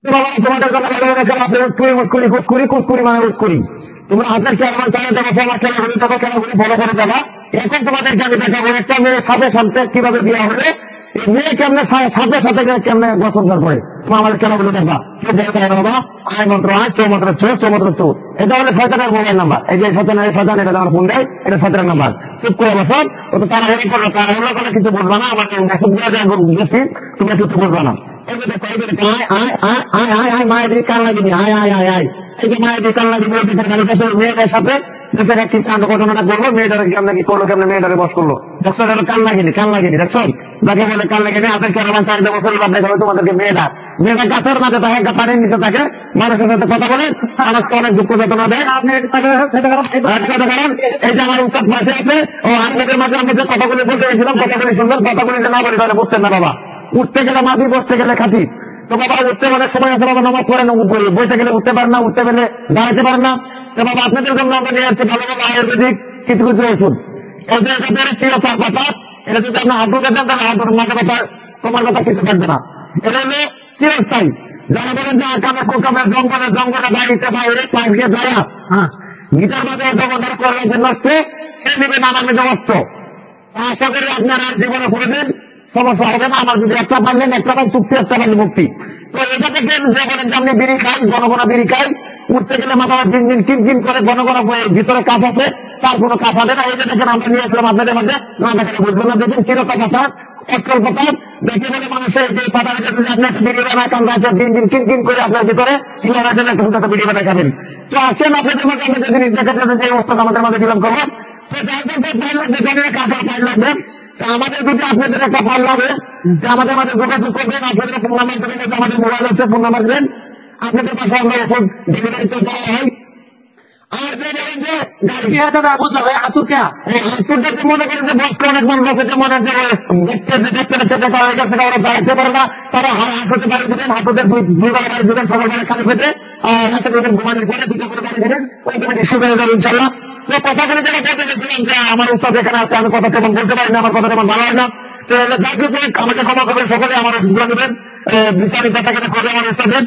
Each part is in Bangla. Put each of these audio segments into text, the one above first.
তোমাদের কথা কুসকুরি মানে উস্কুরি। তোমরা হাতের কেমন চালে দেবো, তোমার কেন ঘুরে দেবো, কেন ঘুরে ফলো করে দেবা। এখন তোমাদেরকে আমি দেখাবো একটা মেয়ে সাথে সাথে কিভাবে বিয়ে হবে, মেয়ে কেমনে সাথে সাথে কেমনে বসন্তার করে। তোমার আমাদের কেন বলে দেখবা বাবা, আয় মন্ত্র আয়, চৌ মন্ত্র চৌ মন্ত্র চৌ। এটা হলে শয়তানের মোবাইল নাম্বার। এই যে শয়তান এটা আমার ফোন দেয়, এটা শয়তানের নাম্বার। চুপ করে বসো, ও তো তারা হেরে করলো, তারা হলো কোনো কিছু বুঝবা না। আমার গেছি, তুমি কিছু বুঝবা না। মায়ের দিকে কান লাগিনি, আয় আয় আয় আয়। এই যে মায়ের দিকে কান লাগিনি, মেয়েটার সাথে একটি কাণ্ড ঘটনাটা করলো, মেয়েটারে কেমন কি করলো, কেমন মেয়েটারে বস করলো। দেখছো কান লাগিনি দেখছো, যাকে বলে কান লাগেনি। হাতের কেরামান 4 বছর বাদ দেখা তোমাদেরকে মেয়েটা গাছের মাঝে থাকে, পানির নিচে থাকে, মানুষের সাথে কথা বলে, মানুষকে অনেক দুঃখ বেদনা দেয়। এই যে আমার উত্তর পাশে আছে, ও আপনাদের মাঝে আমি যে কথাগুলি বলতে গেছিলাম, কথাগুলি সুন্দর, কথাগুলি যে না বলি তাহলে বুঝতেন না বাবা। উঠতে গেলে মাটি, বসতে গেলে খাটি। তো বাবা উঠতে অনেক সময় আছে, বাবা নামাজ পড়ে না, বসতে গেলে উঠতে পারে না, উঠতে গেলে দাঁড়াতে পারে না। তো বাবা আপনাদের জন্য আমরা নিয়ে আসছি ভালো ভালো আয়ুর্বেদিক কিছু কিছু ওষুধ। ওদের চিরতার কথা, এটা যদি আপনার হাঁটুকে দেন তাহলে হাঁটুর মাথা কথা, তোমার কথা কিছু থাকবে না। এটা হলো চিরস্থায়ী। যারা বলেন যে কামে কোকামে জঙ্গলে বাড়িতে বাইরে পাইকে যারা গিটার বাজারে জগন্নাথ করলেন নষ্ট, সে নিবে নানা মেধে অস্ত। আশা করি আপনারা জীবনে কোনোদিন সমস্যা হবে না। আমার যদি একটা পারলেন, একটা পান চুক্তি, একটা পারলে মুক্তি। তো এটা থেকে যে বলেন যে আপনি বিড়ি খাই, ঘন বিড়ি খাই, উঠতে গেলে মাথা কিন করে ঘন ভিতরে কাজ আছে, তার কোনো কাজ হবে না। এই যে দেখেন আমরা নিয়ে আসলাম আপনাদের মধ্যে, না দেখেন বুঝবেন না। দেখেন চিরতা কথা, অক্ষর কথা দেখে বলে মানুষের যে পাতার যদি আপনি একটা বিড়ি বানায় কান্দা আছে, দিন কিন করে আপনার ভিতরে সিলার জন্য একটা বিড়ি বানায় খাবেন। তো আসেন আপনাদের মধ্যে আমাদের জিনিস দেখাতে যে অবস্থা আমাদের মধ্যে বিলম্ব করবো। আমাদের যদি আপনাদের একটা ফাইল লাগে, আমাদের মাঝে যোগাযোগ করবেন। আপনাদের ফোন নাম্বার দেবেন, আমাদের মোবাইল আছে, ফোন নাম্বার দেবেন। আপনাদের পাশে আমরা ওষুধ ডেলিভারি করে দেওয়া হয়। আর যে বলেন যে গাড়ি বুঝতে হবে আতুরটা মনে করেন যে বসকে অনেক মানুষ আছে, মনে দেখতে তারা হয়ে গেছে, ওরা দাঁড়াতে পারে না, তারা হাঁটতে পারে দেবেন, হাঁটুদের 2 বেলা বাড়ি দেবেন, সকাল বেলা কানে পেতে হাতে দেবেন, ঘুমানোর পরে 2টা করে বাড়ি দেবেন, ওই তোমাকে শুরু হয়ে যাবে ইনশাল্লাহ। তো কথাগুলো যেটা বলতে গেছিলাম যে আমার উস্তাদ এখানে আছে, আমি কথা তেমন বলতে পারি না, আমার কথা তেমন ভালো হয় না। তো যা কিছু আমাকে ক্ষমা করবেন, সকলে আমার ওষুধগুলো নেবেন, বিচারিক ব্যথাকে করে আমার উস্তাদের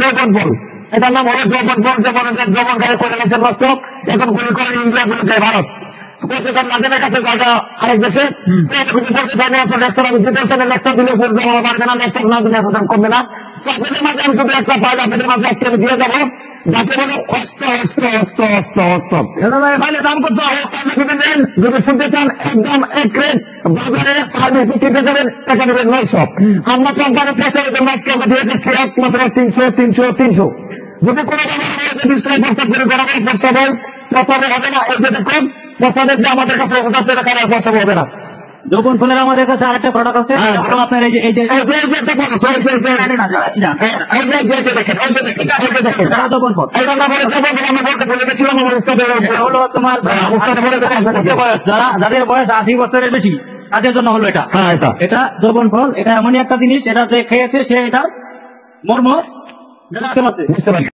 যৌবন ফল। এটার নাম হলো যৌবন ফল। যে মনে হয় যৌবন গাড়ি করে গেছে নষ্ট, এখন গুলি করে ইন্ডিয়া গুলো যায় ভারত। নাজেনের কাছে জায়গা আরেক দেশে কিছু বলতে চাই না। লেকচার আমি দিতে চাই না, লেকচার দিলে জমা পারবে না, লেকচার না দিলে কমবে না। তো আপনাদের মাঝে আমি শুধু একটা পাইলে আপনাদের মাঝে আজকে আমি দিয়ে যাবো, যাতে বলে অস্ত অস্ত অস্ত অস্ত অস্ত পাইলে দাম করতে হবে। যদি শুনতে চান একদম এক রেট বাজারে ফার্মেসি কিনতে যাবেন, টাকা দেবেন 900। আমরা কোম্পানি প্রেসারের জন্য আজকে আমরা দিয়ে দিচ্ছি একমাত্র 300। যদি কোনো বিষয়ে প্রস্তাব করে গরমের প্রস্তাব হয়, প্রস্তাবে হবে না। এই যে দেখুন প্রস্তাবের যে আমাদের কাছে প্রস্তাব হবে না। যখন ফোনের আমাদের কাছে আরেকটা প্রোডাক্ট আছে, আপনার এই যে যাদের বয়স 80 বছরের বেশি তাদের জন্য হলো এটা যৌবন ফল। এটা এমনই একটা জিনিস, এটা যে খেয়েছে সে এটা মর্ম বুঝতে পারছে।